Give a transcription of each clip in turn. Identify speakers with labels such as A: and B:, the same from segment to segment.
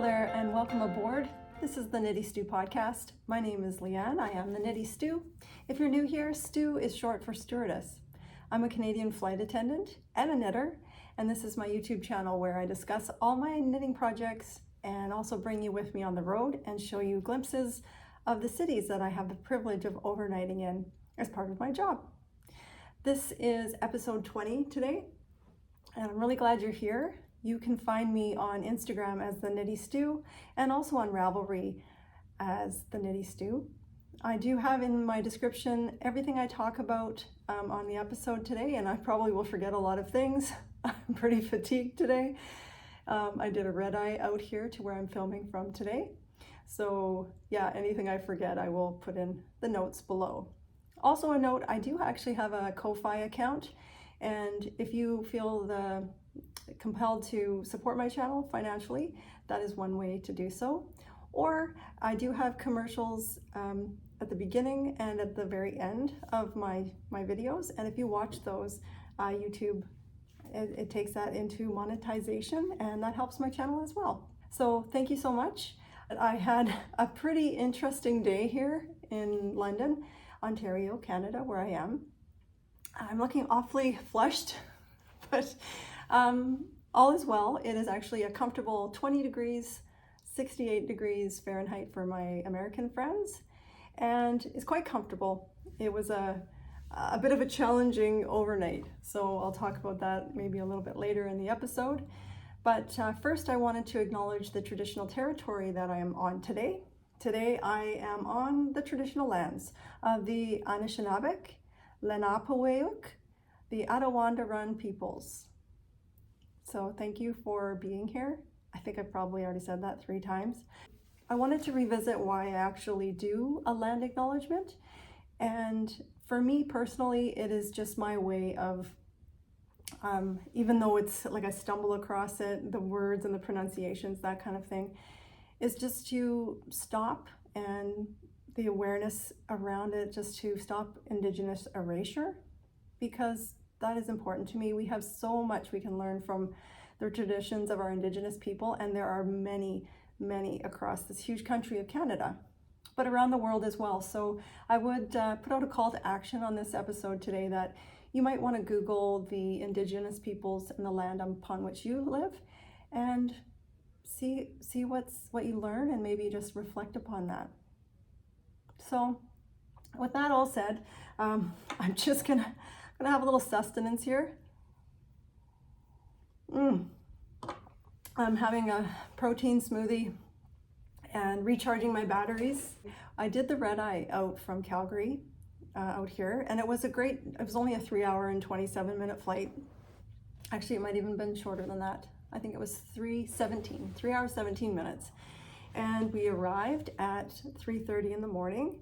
A: Hello there and welcome aboard. This is the Knitty Stew podcast. My name is Leanne. I am the Knitty Stew. If you're new here, Stew is short for stewardess. I'm a Canadian flight attendant and a knitter, and this is my YouTube channel where I discuss all my knitting projects and also bring you with me on the road and show you glimpses of the cities that I have the privilege of overnighting in as part of my job. This is episode 20 today, and I'm really glad you're here. You can find me on Instagram as the Knitty Stew and also on Ravelry as the Knitty Stew. I do have in my description everything I talk about on the episode today, and I probably will forget a lot of things. I'm pretty fatigued today. I did a red eye out here to where I'm filming from today. So yeah, anything I forget, I will put in the notes below. Also a note, I do actually have a Ko-Fi account, and if you feel compelled to support my channel financially, that is one way to do so. Or I do have commercials at the beginning and at the very end of my videos, and if you watch those, YouTube, it takes that into monetization, and that helps my channel as well. So thank you so much. I had a pretty interesting day here in London, Ontario, Canada, where I am. I'm looking awfully flushed, but all is well. It is actually a comfortable 20 degrees, 68 degrees Fahrenheit for my American friends, and it's quite comfortable. It was a bit of a challenging overnight, so I'll talk about that maybe a little bit later in the episode. But first I wanted to acknowledge the traditional territory that I am on today. Today I am on the traditional lands of the Anishinaabe, Lenapehoik, the Attawandaron peoples. So thank you for being here. I think I probably already said that 3 times. I wanted to revisit why I actually do a land acknowledgement. And for me personally, it is just my way of, even though it's like I stumble across it, the words and the pronunciations, that kind of thing, is just to stop and the awareness around it, just to stop Indigenous erasure, because that is important to me. We have so much we can learn from the traditions of our Indigenous people, and there are many, many across this huge country of Canada, but around the world as well. So I would put out a call to action on this episode today that you might want to Google the Indigenous peoples in the land upon which you live and see what you learn, and maybe just reflect upon that. So with that all said, I'm just gonna have a little sustenance here. I'm having a protein smoothie and recharging my batteries. I did the red eye out from Calgary out here, and it was only a 3-hour and 27-minute flight. Actually, it might even been shorter than that. I think it was 3 hours, 17 minutes. And we arrived at 3:30 in the morning,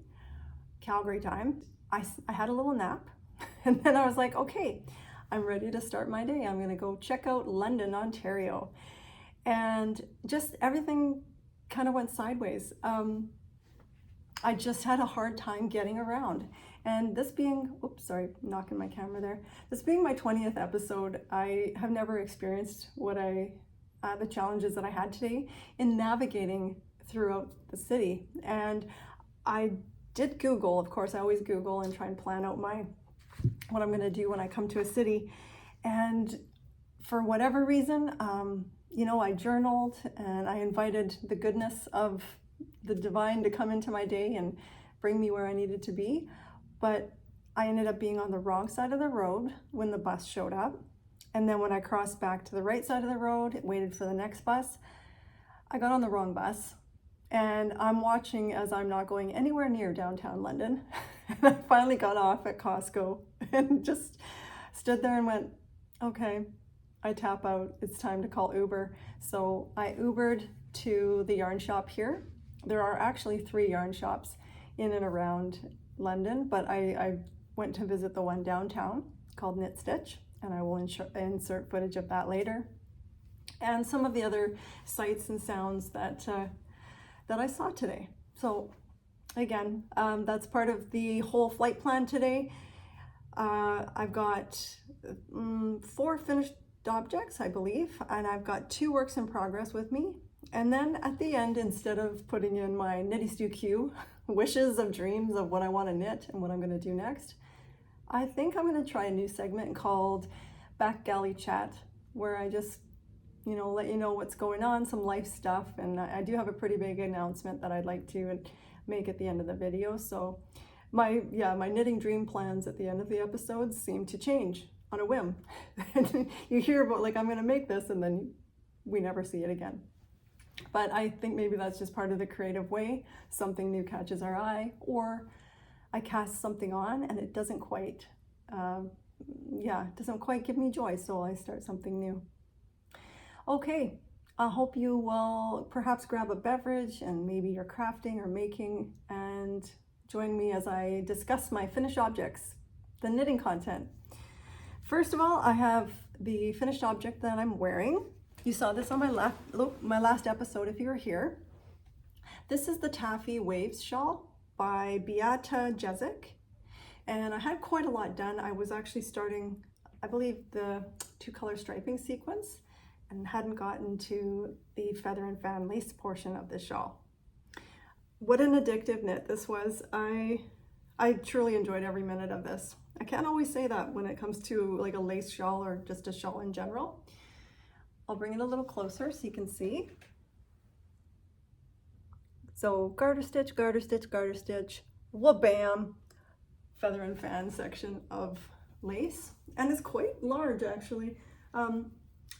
A: Calgary time. I had a little nap, and then I was like, okay, I'm ready to start my day. I'm gonna go check out London, Ontario. And just everything kind of went sideways. I just had a hard time getting around. And this being, oops, sorry, knocking my camera there. This being my 20th episode, I have never experienced the challenges that I had today in navigating throughout the city. And I did Google, of course, I always Google and try and plan out what I'm gonna do when I come to a city. And for whatever reason, I journaled and I invited the goodness of the divine to come into my day and bring me where I needed to be. But I ended up being on the wrong side of the road when the bus showed up. And then when I crossed back to the right side of the road, waited for the next bus, I got on the wrong bus. And I'm watching as I'm not going anywhere near downtown London. And I finally got off at Costco and just stood there and went, okay, I tap out, it's time to call Uber. So I Ubered to the yarn shop here. There are actually 3 yarn shops in and around London, but I went to visit the one downtown called Knit Stitch, and I will insert footage of that later. And some of the other sights and sounds that I saw today. So again, that's part of the whole flight plan today. I've got 4 finished objects, I believe, and I've got 2 works in progress with me. And then at the end, instead of putting in my Knitty Stew queue, wishes of dreams of what I want to knit and what I'm going to do next, I think I'm going to try a new segment called Back Galley Chat, where I just, let you know what's going on, some life stuff. And I do have a pretty big announcement that I'd like to make at the end of the video. So my knitting dream plans at the end of the episodes seem to change on a whim. You hear about like, I'm going to make this, and then we never see it again. But I think maybe that's just part of the creative way. Something new catches our eye, or I cast something on and it doesn't quite, give me joy. So I start something new. Okay, I hope you will perhaps grab a beverage and maybe you're crafting or making, and join me as I discuss my finished objects, the knitting content. First of all, I have the finished object that I'm wearing. You saw this on my last episode if you were here. This is the Taffy Waves shawl by Beata Jezek. And I had quite a lot done. I was actually starting, I believe, the 2-color striping sequence and hadn't gotten to the feather and fan lace portion of the shawl. What an addictive knit this was. I truly enjoyed every minute of this. I can't always say that when it comes to like a lace shawl or just a shawl in general. I'll bring it a little closer so you can see. So garter stitch, garter stitch, garter stitch, wha-bam, feather and fan section of lace. And it's quite large actually.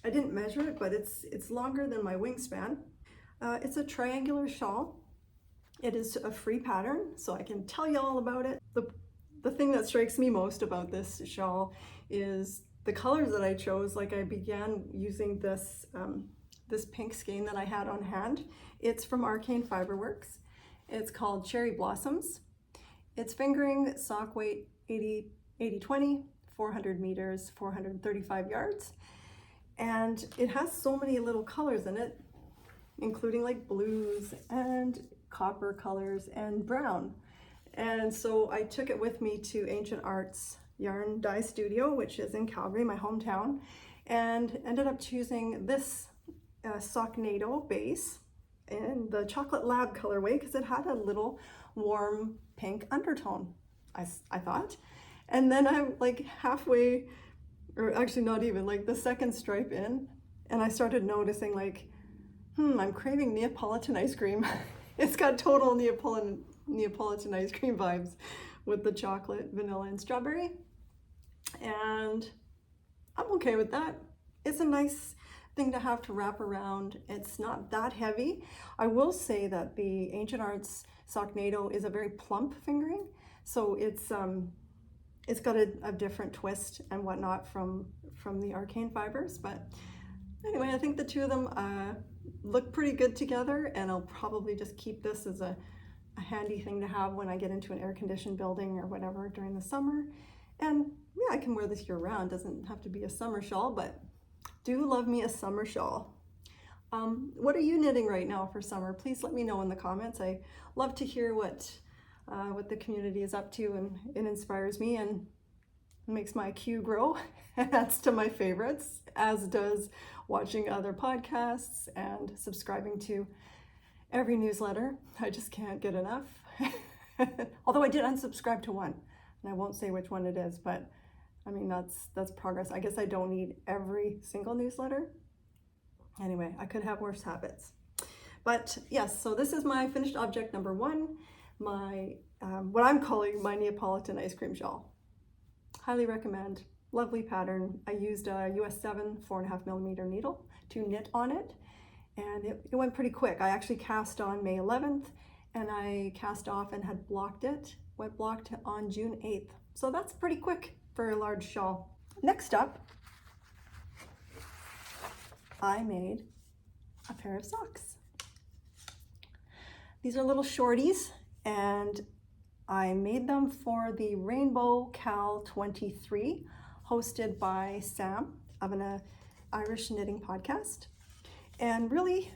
A: I didn't measure it, but it's longer than my wingspan. It's a triangular shawl. It is a free pattern, so I can tell you all about it. The thing that strikes me most about this shawl is the colors that I chose. Like, I began using this this pink skein that I had on hand. It's from Arcane Fiberworks. It's called Cherry Blossoms. It's fingering, sock weight 80-20, 400 meters, 435 yards. And it has so many little colors in it, including like blues and copper colors and brown. And so I took it with me to Ancient Arts Yarn Dye Studio, which is in Calgary, my hometown, and ended up choosing this Socknado base in the Chocolate Lab colorway because it had a little warm pink undertone, I thought. And then I'm like halfway, or actually not even, like the second stripe in, and I started noticing like, I'm craving Neapolitan ice cream. It's got total Neapolitan ice cream vibes with the chocolate, vanilla, and strawberry. And I'm okay with that. It's a nice thing to have to wrap around. It's not that heavy. I will say that the Ancient Arts Socknado is a very plump fingering, so it's got a different twist and whatnot from the Arcane Fibers. But anyway, I think the two of them look pretty good together, and I'll probably just keep this as a handy thing to have when I get into an air-conditioned building or whatever during the summer. And yeah, I can wear this year-round. Doesn't have to be a summer shawl, but do love me a summer shawl. What are you knitting right now for summer? Please let me know in the comments. I love to hear what the community is up to, and it inspires me and makes my queue grow. Adds to my favorites, as does watching other podcasts and subscribing to every newsletter. I just can't get enough. Although I did unsubscribe to one, and I won't say which one it is, but I mean, that's progress. I guess I don't need every single newsletter. Anyway, I could have worse habits. But yes, so this is my finished object number one, my what I'm calling my Neapolitan ice cream shawl. Highly recommend. Lovely pattern. I used a US 7 4.5mm needle to knit on it, and it went pretty quick. I actually cast on May 11th, and I cast off and had blocked it, wet blocked on June 8th. So that's pretty quick for a large shawl. Next up, I made a pair of socks. These are little shorties, and I made them for the Rainbow Cal 23, hosted by Sam of an Irish knitting podcast. And really,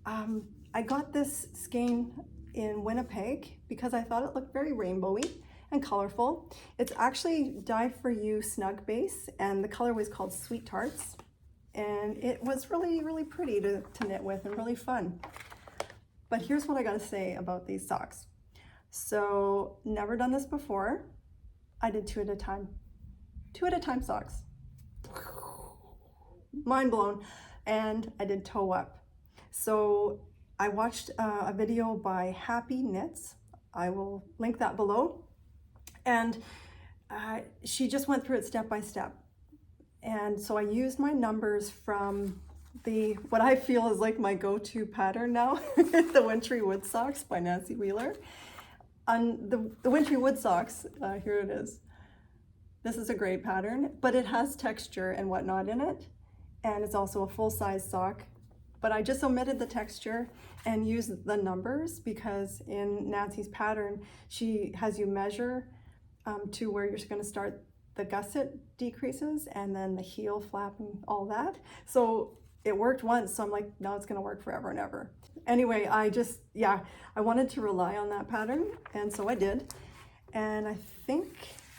A: I got this skein in Winnipeg because I thought it looked very rainbowy and colorful. It's actually Dye for You snug base, and the color was called Sweet Tarts. and it was really, really pretty to knit with and really fun. But here's what I gotta say about these socks. So, never done this before. I did 2 at a time. 2 at a time socks. Mind blown. And I did toe up. So I watched a video by Happy Knits. I will link that below. And she just went through it step by step. And so I used my numbers from what I feel is like my go-to pattern now, the Wintery Woods Socks by Nancy Wheeler. On the Wintery Woods Socks, here it is. This is a great pattern, but it has texture and whatnot in it. And it's also a full-size sock. But I just omitted the texture and used the numbers because in Nancy's pattern, she has you measure to where you're going to start the gusset decreases and then the heel flap and all that. So it worked once, so I'm like, no, it's going to work forever and ever. Anyway, I wanted to rely on that pattern, and so I did. And I think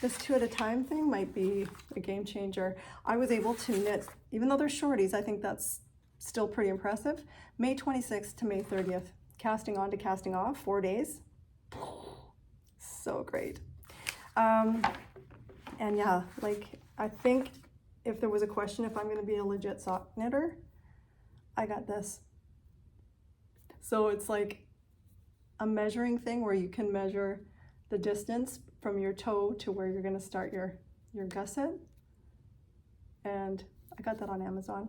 A: this 2 at a time thing might be a game changer. I was able to knit, even though they're shorties, I think that's still pretty impressive. May 26th to May 30th, casting on to casting off, 4 days. So great. And yeah, like, I think if there was a question if I'm gonna be a legit sock knitter, I got this. So it's like a measuring thing where you can measure the distance from your toe to where you're gonna start your gusset. And I got that on Amazon.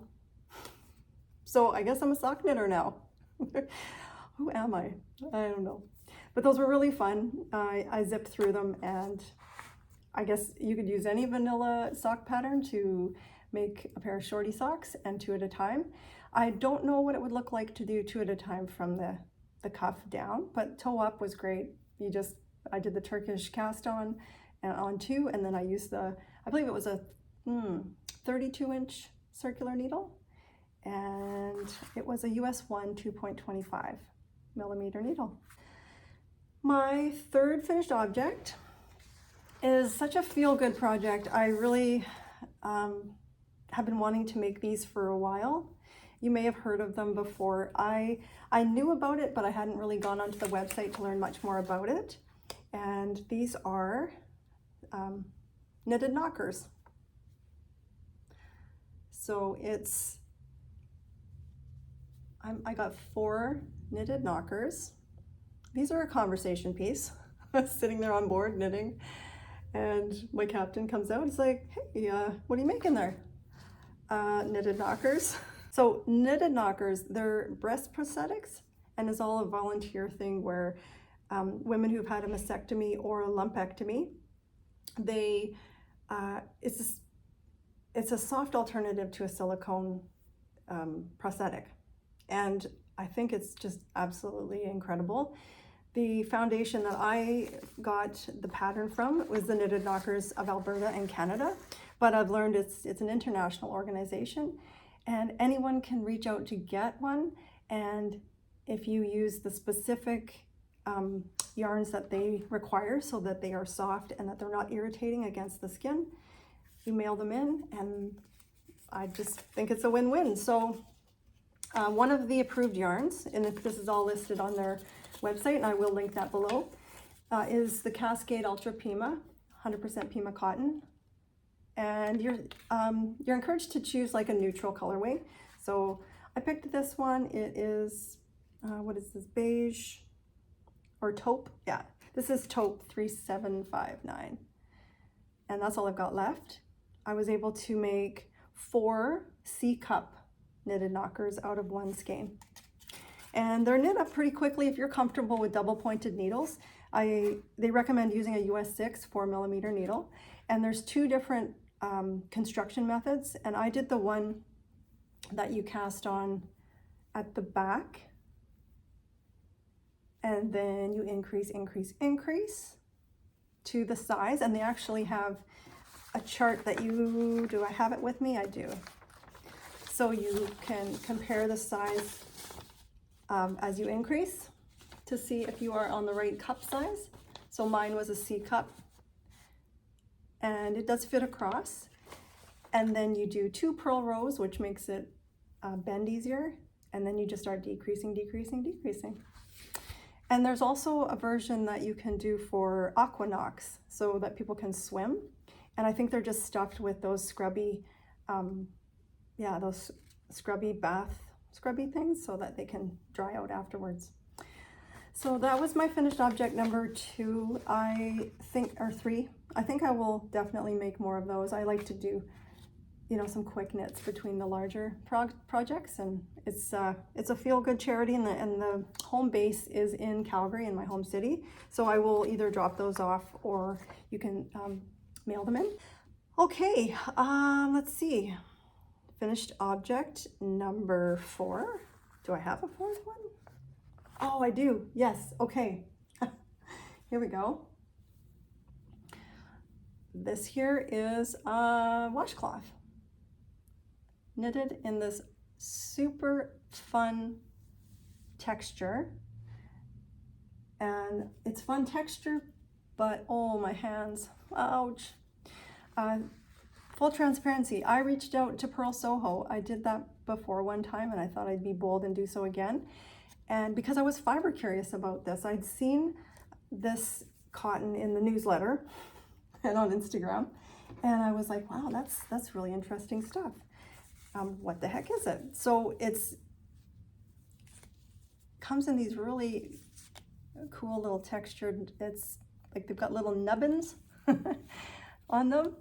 A: So I guess I'm a sock knitter now. Who am I? I don't know. But those were really fun. I zipped through them, and I guess you could use any vanilla sock pattern to make a pair of shorty socks, and 2 at a time. I don't know what it would look like to do 2 at a time from the cuff down, but toe up was great. I did the Turkish cast on and on 2, and then I used I believe it was a 32-inch circular needle, and it was a US 1 2.25 millimeter needle. My third finished object is such a feel-good project. I really have been wanting to make these for a while. You may have heard of them before. I knew about it, but I hadn't really gone onto the website to learn much more about it. And these are knitted knockers. So I got 4 knitted knockers. These are a conversation piece. I was sitting there on board knitting, and my captain comes out. He's like, hey, what are you making there? Knitted knockers. So knitted knockers, they're breast prosthetics, and it's all a volunteer thing where women who've had a mastectomy or a lumpectomy, it's a soft alternative to a silicone prosthetic. And I think it's just absolutely incredible. The foundation that I got the pattern from was the Knitted Knockers of Alberta in Canada, but I've learned it's an international organization, and anyone can reach out to get one. And if you use the specific yarns that they require so that they are soft and that they're not irritating against the skin, you mail them in, and I just think it's a win-win. So one of the approved yarns, and this is all listed on their website, and I will link that below, is the Cascade Ultra Pima, 100% Pima cotton. And you're encouraged to choose like a neutral colorway. So I picked this one. It is, what is this, beige or taupe? Yeah, this is taupe 3759. And that's all I've got left. I was able to make 4 C-cup knitted knockers out of 1 skein. And they're knit up pretty quickly if you're comfortable with double pointed needles. They recommend using a US 6 4mm needle. And there's 2 different construction methods, and I did the one that you cast on at the back, and then you increase to the size, and they actually have a chart that do I have it with me? I do. So you can compare the size as you increase to see if you are on the right cup size. So mine was a C cup, and it does fit across. And then you do 2 purl rows, which makes it bend easier. And then you just start decreasing, decreasing, decreasing. And there's also a version that you can do for aquanauts so that people can swim. And I think they're just stuffed with those scrubby, those scrubby scrubby things so that they can dry out afterwards. So that was my finished object number 2, or 3. I think I will definitely make more of those. I like to do, some quick knits between the larger projects, and it's a feel-good charity, and the home base is in Calgary, in my home city. So I will either drop those off or you can mail them in. Okay, let's see. Finished object number 4. Do I have a 4th one? Oh, I do. Yes. Okay. Here we go. This here is a washcloth knitted in this super fun texture. And it's fun texture, but oh, my hands. Ouch. Full transparency, I reached out to PurlSoho. I did that before one time, and I thought I'd be bold and do so again. And because I was fiber curious about this, I'd seen this cotton in the newsletter and on Instagram, and I was like, wow, that's really interesting stuff. What the heck is it? So comes in these really cool little textured, it's like they've got little nubbins on them.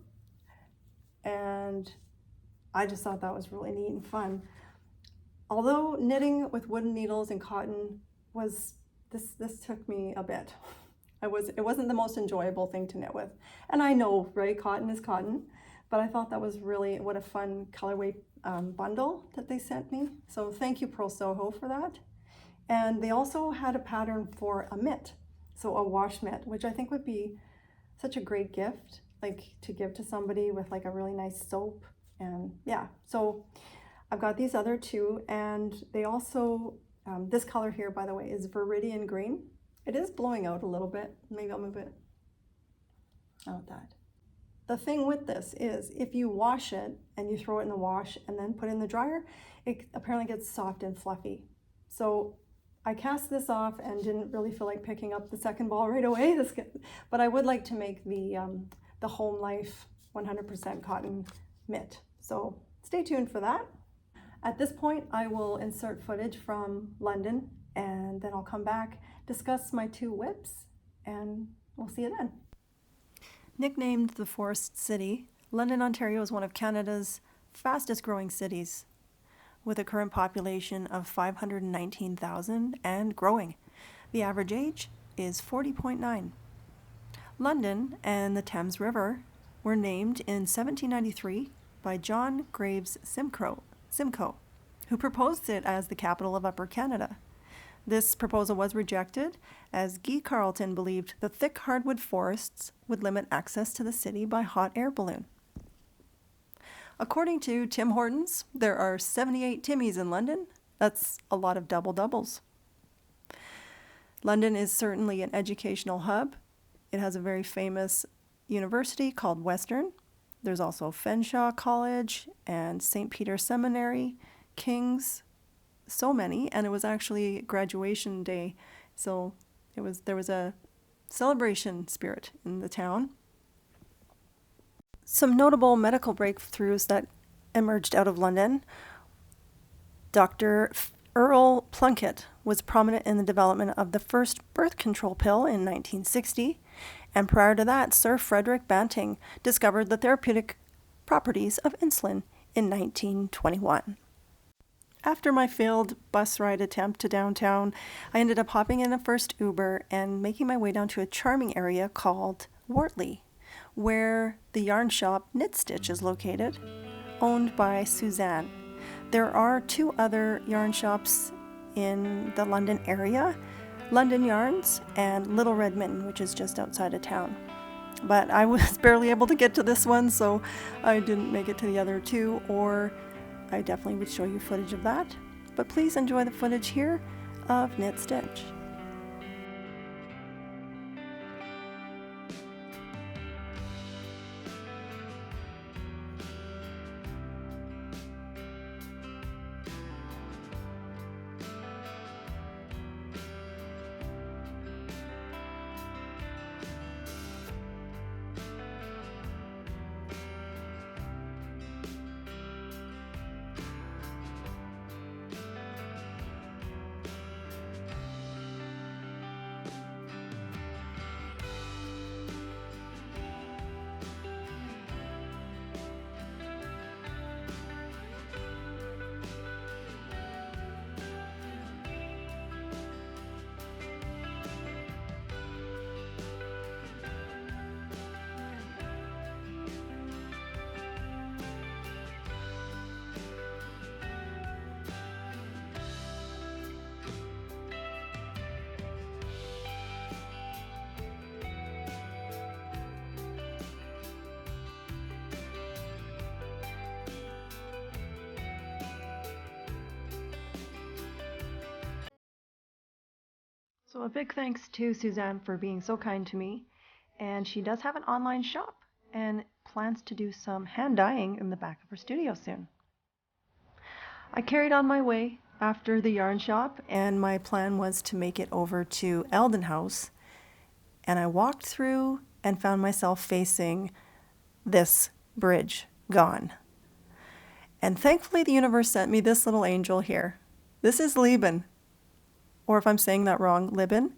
A: And I just thought that was really neat and fun. Although knitting with wooden needles and cotton was, this took me a bit. It wasn't the most enjoyable thing to knit with. And I know, right, cotton is cotton, but I thought that was really, what a fun colorway bundle that they sent me. So thank you, PurlSoho, for that. And they also had a pattern for a mitt, so a wash mitt, which I think would be such a great gift, like to give to somebody with like a really nice soap. And yeah, so I've got these other 2, and they also, this color here, by the way, is Viridian Green. It is blowing out a little bit. Maybe I'll move it out that. The thing with this is if you wash it and you throw it in the wash and then put it in the dryer, it apparently gets soft and fluffy. So I cast this off and didn't really feel like picking up the second ball right away. But I would like to make the Home Life 100% cotton mitt. So stay tuned for that. At this point, I will insert footage from London, and then I'll come back, discuss my 2 whips, and we'll see you then. Nicknamed the Forest City, London, Ontario is one of Canada's fastest growing cities, with a current population of 519,000 and growing. The average age is 40.9. London and the Thames River were named in 1793 by John Graves Simcoe, who proposed it as the capital of Upper Canada. This proposal was rejected, as Guy Carleton believed the thick hardwood forests would limit access to the city by hot air balloon. According to Tim Hortons, there are 78 Timmies in London. That's a lot of doubles. London is certainly an educational hub. It has a very famous university called Western. There's also Fenshaw College and St. Peter's Seminary, King's, so many, and it was actually graduation day, so there was a celebration spirit in the town. Some notable medical breakthroughs that emerged out of London. Dr. Earl Plunkett was prominent in the development of the first birth control pill in 1960, and prior to that, Sir Frederick Banting discovered the therapeutic properties of insulin in 1921. After my failed bus ride attempt to downtown, I ended up hopping in a first Uber and making my way down to a charming area called Wortley, where the yarn shop Knit Stitch is located, owned by Suzanne. There are 2 other yarn shops in the London area, London Yarns and Little Red Mitten, which is just outside of town. But I was barely able to get to this one, so I didn't make it to the other 2, or I definitely would show you footage of that. But please enjoy the footage here of Knit Stitch. So a big thanks to Suzanne for being so kind to me. And she does have an online shop and plans to do some hand dyeing in the back of her studio soon. I carried on my way after the yarn shop, and my plan was to make it over to Eldon House. And I walked through and found myself facing this bridge gone. And thankfully the universe sent me this little angel here. This is Lieben, or if I'm saying that wrong, Liben.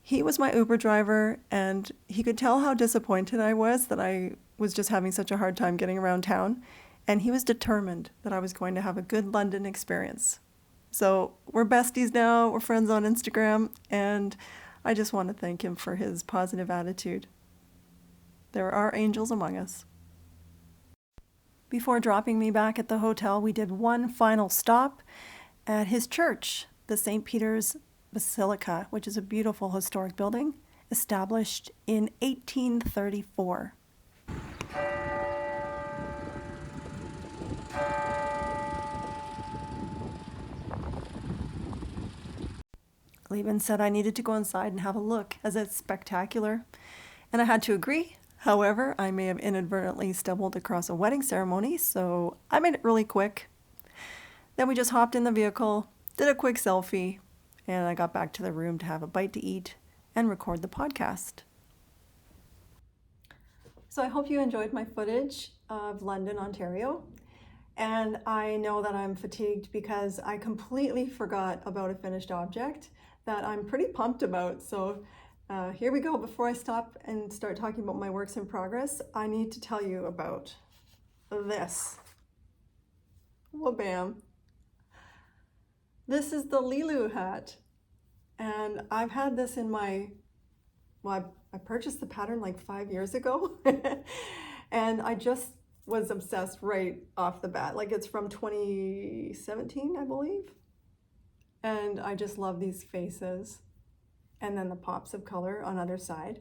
A: He was my Uber driver, and he could tell how disappointed I was that I was just having such a hard time getting around town. And he was determined that I was going to have a good London experience. So we're besties now, we're friends on Instagram, and I just want to thank him for his positive attitude. There are angels among us. Before dropping me back at the hotel, we did one final stop at his church, the St. Peter's Basilica, which is a beautiful historic building established in 1834. Lieben said I needed to go inside and have a look, as it's spectacular, and I had to agree. However, I may have inadvertently stumbled across a wedding ceremony, so I made it really quick. Then we just hopped in the vehicle, did a quick selfie, and I got back to the room to have a bite to eat and record the podcast. So I hope you enjoyed my footage of London, Ontario. And I know that I'm fatigued because I completely forgot about a finished object that I'm pretty pumped about. So here we go. Before I stop and start talking about my works in progress, I need to tell you about this. Wha-bam. This is the Lilou hat. And I've had this in my, I purchased the pattern like 5 years ago. And I just was obsessed right off the bat. Like, it's from 2017, I believe. And I just love these faces. And then the pops of color on either side.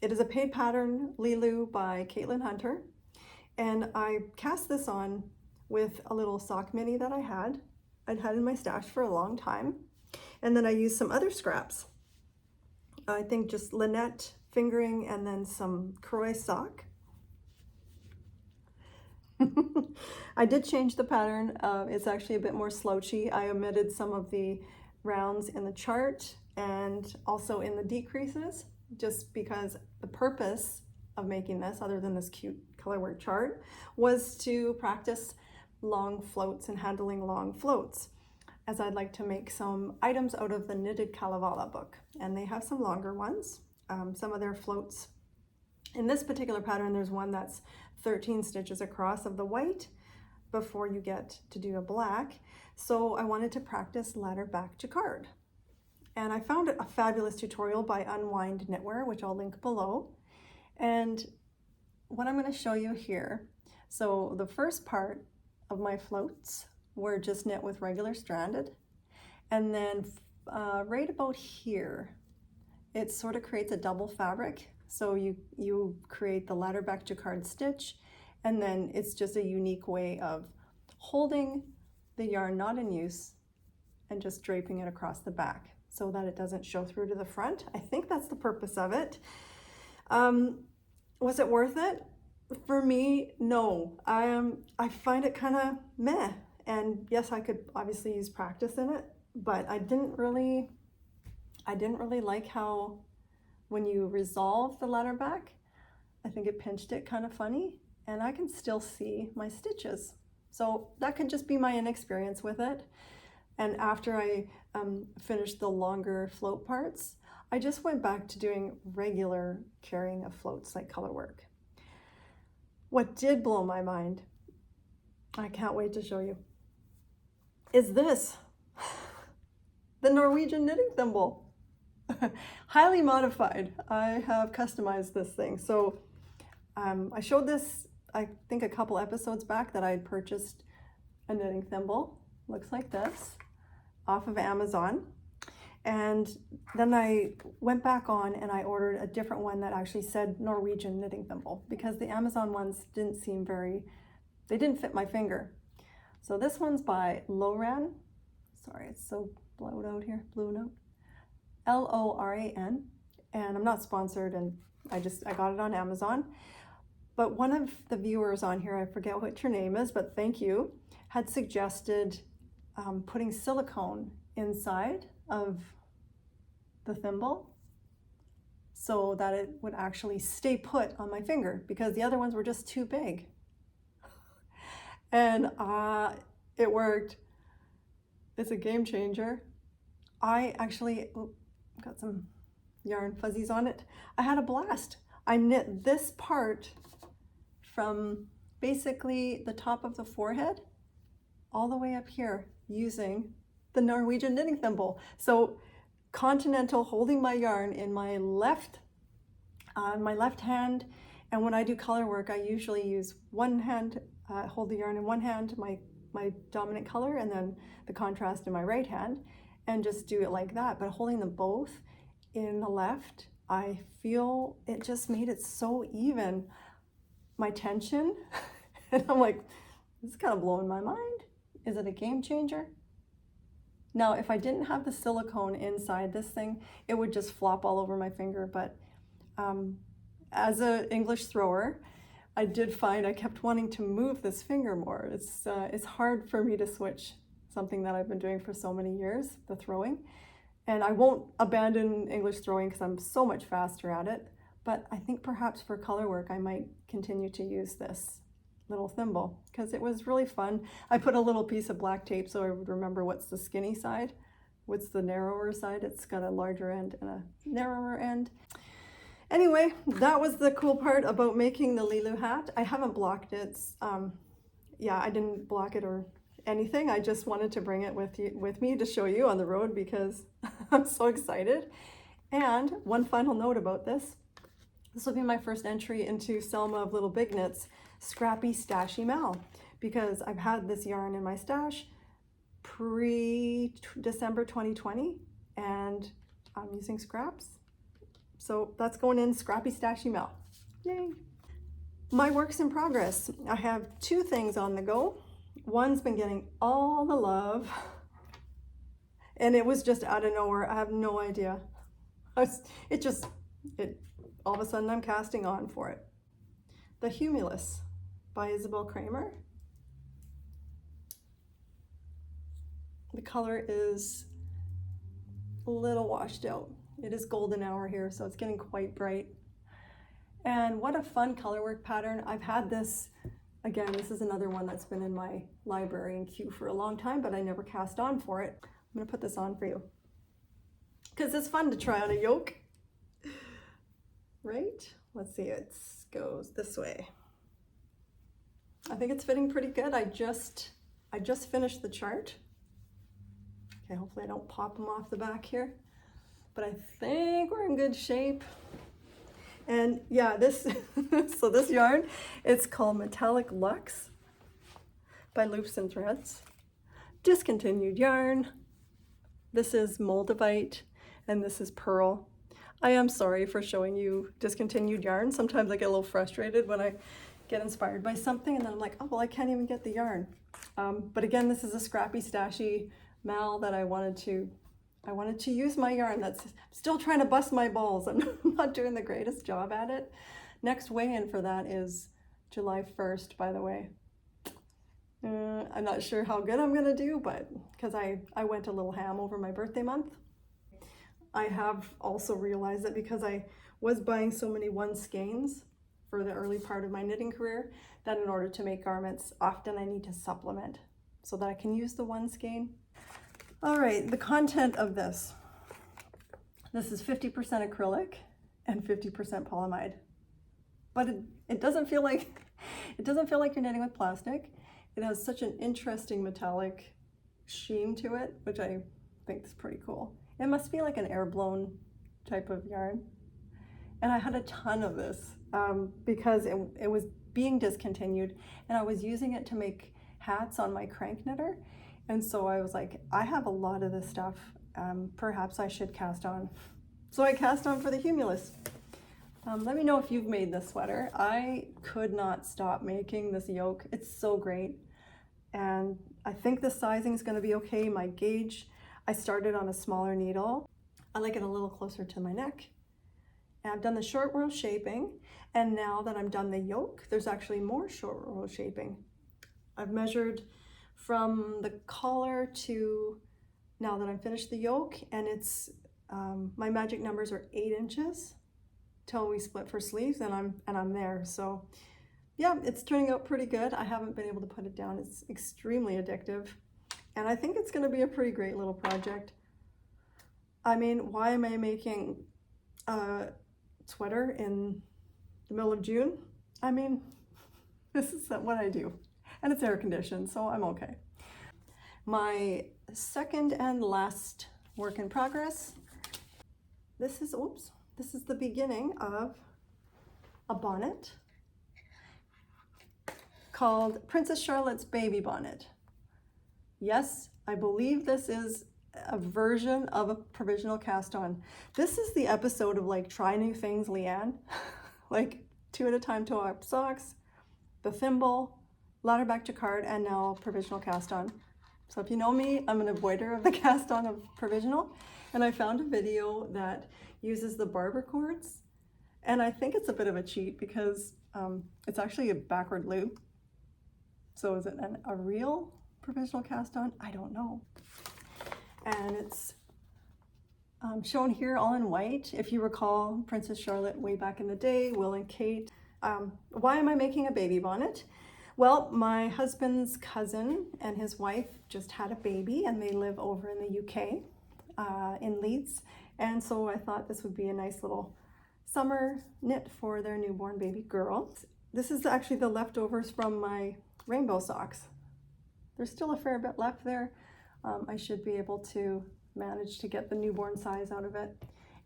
A: It is a paid pattern, Lilou by Caitlin Hunter. And I cast this on with a little sock mini that I'd had in my stash for a long time. And then I used some other scraps. I think just Lynette fingering and then some Croy sock. I did change the pattern. It's actually a bit more slouchy. I omitted some of the rounds in the chart and also in the decreases, just because the purpose of making this, other than this cute colorwork chart, was to practice long floats and handling long floats, as I'd like to make some items out of the Knitted Kalevala book. And they have some longer ones, some of their floats. In this particular pattern, there's one that's 13 stitches across of the white before you get to do a black. So I wanted to practice Ladderback Jacquard. And I found a fabulous tutorial by Unwind Knitwear, which I'll link below. And what I'm going to show you here, so the first part of my floats were just knit with regular stranded. And then right about here, it sort of creates a double fabric. So you create the Ladderback Jacquard stitch, and then it's just a unique way of holding the yarn not in use and just draping it across the back so that it doesn't show through to the front. I think that's the purpose of it. Was it worth it? For me, no. I find it kind of meh. And yes, I could obviously use practice in it, but I didn't really like how when you resolve the Ladderback, I think it pinched it kind of funny, and I can still see my stitches. So that could just be my inexperience with it. And after I finished the longer float parts, I just went back to doing regular carrying of floats like color work. What did blow my mind, I can't wait to show you, is this, the Norwegian knitting thimble. Highly modified. I have customized this thing. So I showed this, I think a couple episodes back, that I had purchased a knitting thimble, looks like this, off of Amazon. And then I went back on and I ordered a different one that actually said Norwegian knitting thimble, because the Amazon ones didn't seem they didn't fit my finger. So this one's by LoRan. Sorry, it's so blowed out here, blue note. LoRan, and I'm not sponsored, and I got it on Amazon. But one of the viewers on here, I forget what your name is, but thank you, had suggested putting silicone inside of the thimble so that it would actually stay put on my finger, because the other ones were just too big. And it worked. It's a game changer. I actually got some yarn fuzzies on it. I had a blast. I knit this part from basically the top of the forehead all the way up here using the Norwegian knitting thimble. So continental, holding my yarn in my left hand, and when I do color work, I usually use one hand, hold the yarn in one hand, my dominant color, and then the contrast in my right hand, and just do it like that. But holding them both in the left, I feel it just made it so even. My tension, and I'm like, this is kind of blowing my mind. Is it a game changer? Now, if I didn't have the silicone inside this thing, it would just flop all over my finger. But as an English thrower, I did find I kept wanting to move this finger more. It's hard for me to switch something that I've been doing for so many years, the throwing. And I won't abandon English throwing because I'm so much faster at it. But I think perhaps for color work, I might continue to use this little thimble because it was really fun. I put a little piece of black tape so I would remember what's the skinny side, what's the narrower side. It's got a larger end and a narrower end. Anyway, that was the cool part about making the Lilou hat. I haven't blocked it. Yeah, I didn't block it or anything. I just wanted to bring it with me to show you on the road because I'm so excited. And one final note about this. This will be my first entry into Selma of Little Big Knits, scrappystashyMAL, because I've had this yarn in my stash pre-December 2020, and I'm using scraps. So that's going in scrappystashyMAL. Yay! My work's in progress. I have two things on the go. One's been getting all the love, and it was just out of nowhere. I have no idea. All of a sudden I'm casting on for it. The Humulus by Isabell Kraemer. The color is a little washed out. It is golden hour here, so it's getting quite bright. And what a fun color work pattern. I've had this, again, this is another one that's been in my library and queue for a long time, but I never cast on for it. I'm gonna put this on for you because it's fun to try on a yoke. Right? Let's see, it goes this way. I think it's fitting pretty good. I just finished the chart. Okay, hopefully I don't pop them off the back here, but I think we're in good shape. And yeah, so this yarn, it's called Metallic Luxe by Loops and Threads. Discontinued yarn. This is Moldavite, and this is Pearl. I am sorry for showing you discontinued yarn. Sometimes I get a little frustrated when I get inspired by something and then I'm like, oh, well, I can't even get the yarn. But again, this is a scrappystashyMAL that I wanted to use my yarn that's still trying to bust my balls. I'm not doing the greatest job at it. Next weigh-in for that is July 1st, by the way. I'm not sure how good I'm gonna do, but because I went a little ham over my birthday month. I have also realized that because I was buying so many one skeins for the early part of my knitting career, that in order to make garments, often I need to supplement so that I can use the one skein. All right, the content of this. This is 50% acrylic and 50% polyamide. But it doesn't feel like you're knitting with plastic. It has such an interesting metallic sheen to it, which I think is pretty cool. It must be like an air-blown type of yarn. And I had a ton of this because it was being discontinued, and I was using it to make hats on my crank knitter. And so I was like, I have a lot of this stuff. Perhaps I should cast on. So I cast on for the Humulus. Let me know if you've made this sweater. I could not stop making this yoke. It's so great. And I think the sizing is going to be okay. My gauge, I started on a smaller needle. I like it a little closer to my neck. And I've done the short row shaping, and now that I'm done the yoke, there's actually more short row shaping. I've measured from the collar to now that I'm finished the yoke, and it's my magic numbers are 8 inches till we split for sleeves, and I'm there. So yeah, it's turning out pretty good. I haven't been able to put it down. It's extremely addictive, and I think it's going to be a pretty great little project. I mean, why am I making a sweater in the middle of June? I mean, this is what I do, and it's air conditioned, so I'm okay. My second and last work in progress. This is the beginning of a bonnet called Princess Charlotte's Baby Bonnet. Yes, I believe this is a version of a provisional cast on. This is the episode of like try new things, Leanne. Like 2 at a time toe-up socks, the Thimble, Ladderback Jacquard, and now provisional cast on. So if you know me, I'm an avoider of the cast on of provisional, and I found a video that uses the Barber cords, and I think it's a bit of a cheat because it's actually a backward loop. So is it a real provisional cast on? I don't know. And it's shown here all in white. If you recall Princess Charlotte way back in the day, Will and Kate. Why am I making a baby bonnet? Well, my husband's cousin and his wife just had a baby, and they live over in the UK, in Leeds. And so I thought this would be a nice little summer knit for their newborn baby girl. This is actually the leftovers from my rainbow socks. There's still a fair bit left there. I should be able to manage to get the newborn size out of it.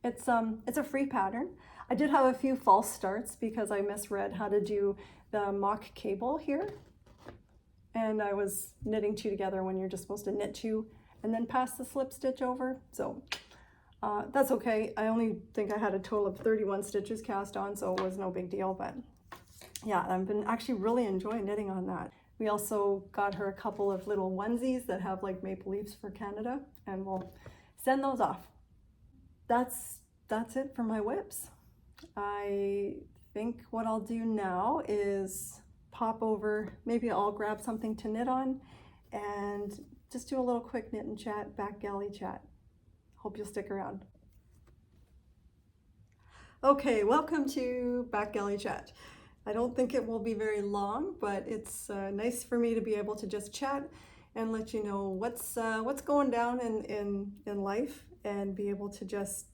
A: It's a free pattern. I did have a few false starts because I misread how to do the mock cable here. And I was knitting 2 together when you're just supposed to knit 2 and then pass the slip stitch over. So that's okay. I only think I had a total of 31 stitches cast on, so it was no big deal. But yeah, I've been actually really enjoying knitting on that. We also got her a couple of little onesies that have like maple leaves for Canada, and we'll send those off. That's it for my whips. I think what I'll do now is pop over, maybe I'll grab something to knit on and just do a little quick knit and chat, back galley chat. Hope you'll stick around. Okay, welcome to back galley chat. I don't think it will be very long, but it's nice for me to be able to just chat and let you know what's going down in life, and be able to just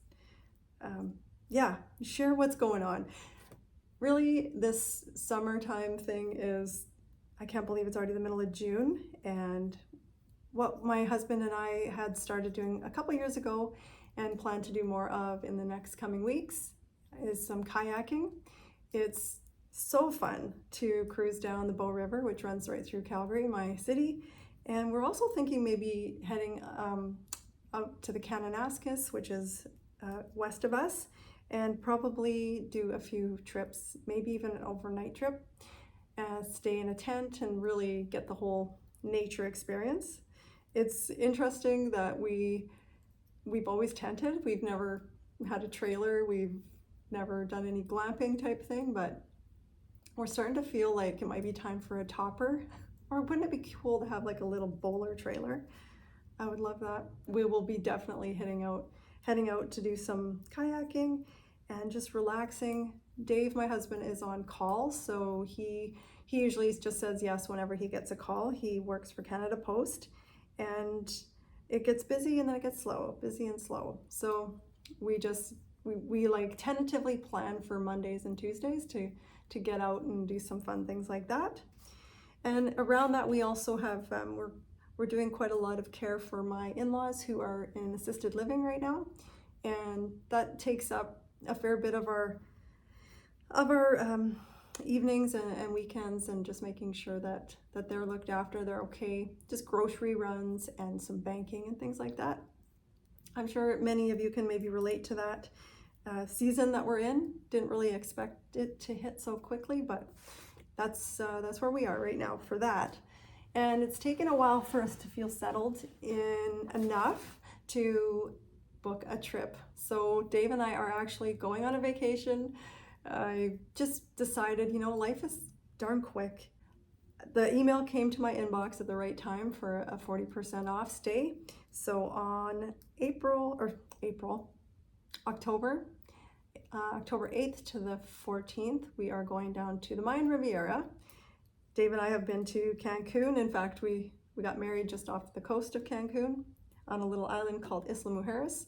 A: share what's going on. Really, this summertime thing is, I can't believe it's already the middle of June, and what my husband and I had started doing a couple years ago and plan to do more of in the next coming weeks is some kayaking. It's so fun to cruise down the Bow River, which runs right through Calgary, my city. And we're also thinking maybe heading out to the Kananaskis, which is west of us, and probably do a few trips, maybe even an overnight trip, stay in a tent and really get the whole nature experience. It's interesting that we've always tented. We've never had a trailer. We've never done any glamping type thing, but we're starting to feel like it might be time for a topper. Or wouldn't it be cool to have like a little bowler trailer? I would love that. We will be definitely heading out to do some kayaking and just relaxing. Dave, my husband, is on call, so he usually just says yes whenever he gets a call. He works for Canada Post, and it gets busy and then it gets slow, busy and slow. So we like tentatively plan for Mondays and Tuesdays to get out and do some fun things like that. And around that, we also have we're doing quite a lot of care for my in-laws who are in assisted living right now, and that takes up a fair bit of our evenings and weekends, and just making sure that they're looked after, they're okay, just grocery runs and some banking and things like that. I'm sure many of you can maybe relate to that season that we're in. Didn't really expect it to hit so quickly, but that's where we are right now for that. And it's taken a while for us to feel settled in enough to book a trip. So Dave and I are actually going on a vacation. I just decided, life is darn quick. The email came to my inbox at the right time for a 40% off stay. So on October 8th to the 14th, we are going down to the Mayan Riviera. Dave and I have been to Cancun. In fact, we got married just off the coast of Cancun on a little island called Isla Mujeres.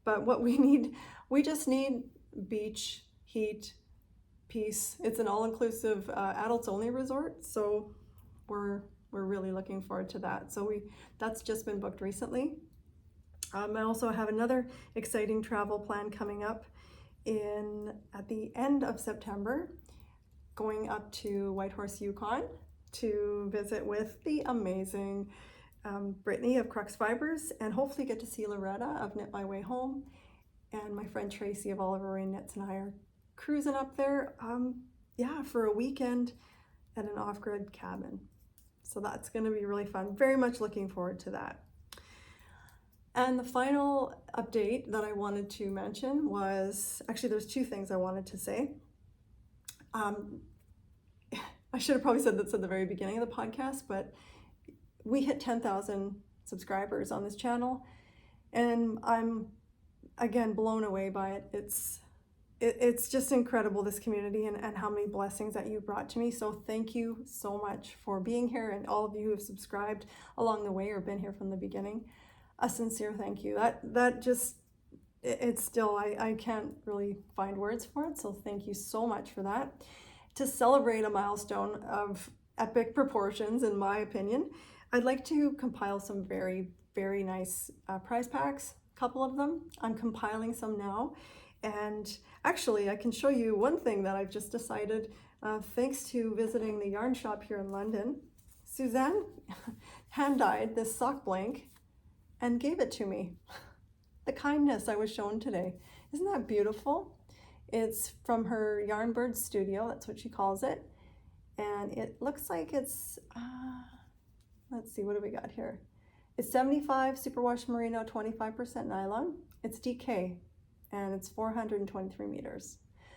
A: But what we just need beach, heat, peace. It's an all-inclusive adults only resort, so we're really looking forward to that. So that's just been booked recently. I also have another exciting travel plan coming up at the end of September, going up to Whitehorse, Yukon to visit with the amazing Brittany of Crux Fibers, and hopefully get to see Loretta of Knit My Way Home, and my friend Tracy of Oliver Rain Knits and I are cruising up there for a weekend at an off-grid cabin. So that's going to be really fun. Very much looking forward to that. And the final update that I wanted to mention was, actually there's two things I wanted to say. I should have probably said this at the very beginning of the podcast, but we hit 10,000 subscribers on this channel, and I'm again blown away by it. It's just incredible, this community, and how many blessings that you brought to me. So thank you so much for being here, and all of you who have subscribed along the way or been here from the beginning. A sincere thank you. That just, it's still, I can't really find words for it. So thank you so much for that. To celebrate a milestone of epic proportions, in my opinion, I'd like to compile some very, very nice prize packs, a couple of them. I'm compiling some now. And actually, I can show you one thing that I've just decided, thanks to visiting the yarn shop here in London. Suzanne hand-dyed this sock blank and gave it to me. The kindness I was shown today. Isn't that beautiful? It's from her Yarnbird studio, that's what she calls it. And it looks like it's, let's see, what do we got here? It's 75 superwash merino, 25% nylon. It's DK, and it's 423 meters.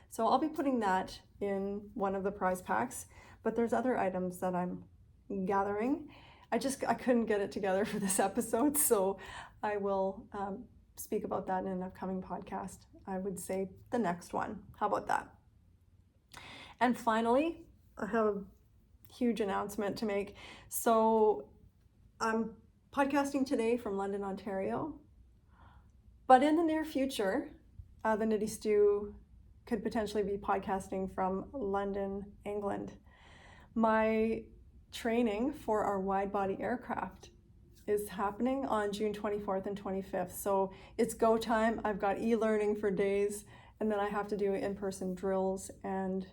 A: So I'll be putting that in one of the prize packs, but there's other items that I'm gathering. I couldn't get it together for this episode, so I will speak about that in an upcoming podcast. I would say the next one. How about that? And finally, I have a huge announcement to make. So I'm podcasting today from London, Ontario, but in the near future, the Knitty Stew could potentially be podcasting from London, England. My training for our wide body aircraft is happening on June 24th and 25th. So it's go time. I've got e-learning for days, and then I have to do in-person drills and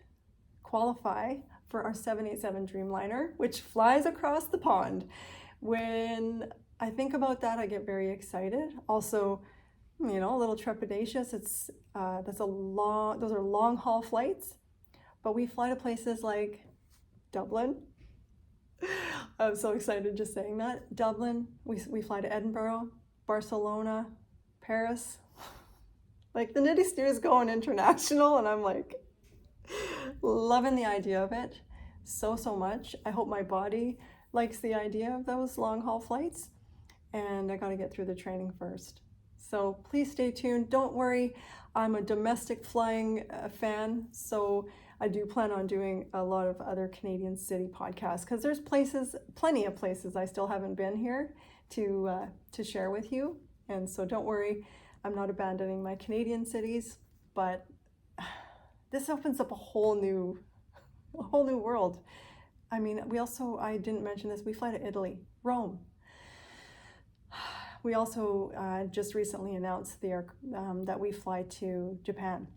A: qualify for our 787 Dreamliner, which flies across the pond. When I think about that, I get very excited. Also, a little trepidatious. Those are long haul flights, but we fly to places like Dublin. I'm so excited just saying that. Dublin, we fly to Edinburgh, Barcelona, Paris. Like, the Knitty Stew is going international, and I'm like loving the idea of it so much. I hope my body likes the idea of those long haul flights, and I got to get through the training first. So please stay tuned. Don't worry, I'm a domestic flying fan, so I do plan on doing a lot of other Canadian city podcasts, because there's plenty of places I still haven't been here to share with you. And so don't worry, I'm not abandoning my Canadian cities, but this opens up a whole new world. I mean, I didn't mention this, we fly to Italy, Rome. We also just recently announced that we fly to Japan.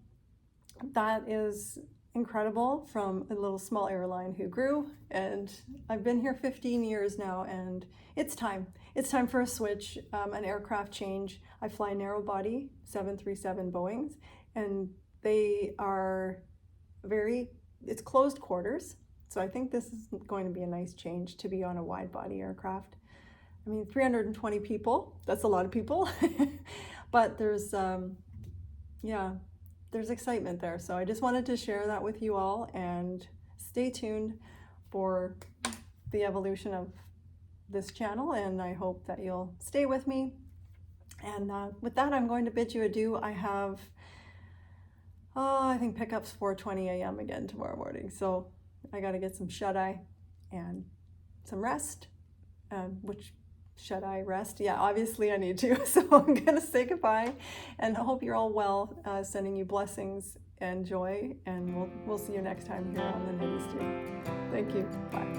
A: That is incredible, from a little small airline who grew, and I've been here 15 years now, and it's time. It's time for a switch, an aircraft change. I fly narrow body 737 Boeings, and they are it's closed quarters. So I think this is going to be a nice change to be on a wide body aircraft. I mean, 320 people, that's a lot of people, But there's, yeah, there's excitement there. So I just wanted to share that with you all, and stay tuned for the evolution of this channel, and I hope that you'll stay with me. And with that, I'm going to bid you adieu. I have, I think pickups 4:20 a.m. again tomorrow morning. So I got to get some shut-eye and some rest. Which should I rest? Yeah, obviously I need to. So I'm going to say goodbye, and I hope you're all well. Sending you blessings and joy, and we'll see you next time here on the Knitty Stew. Thank you. Bye.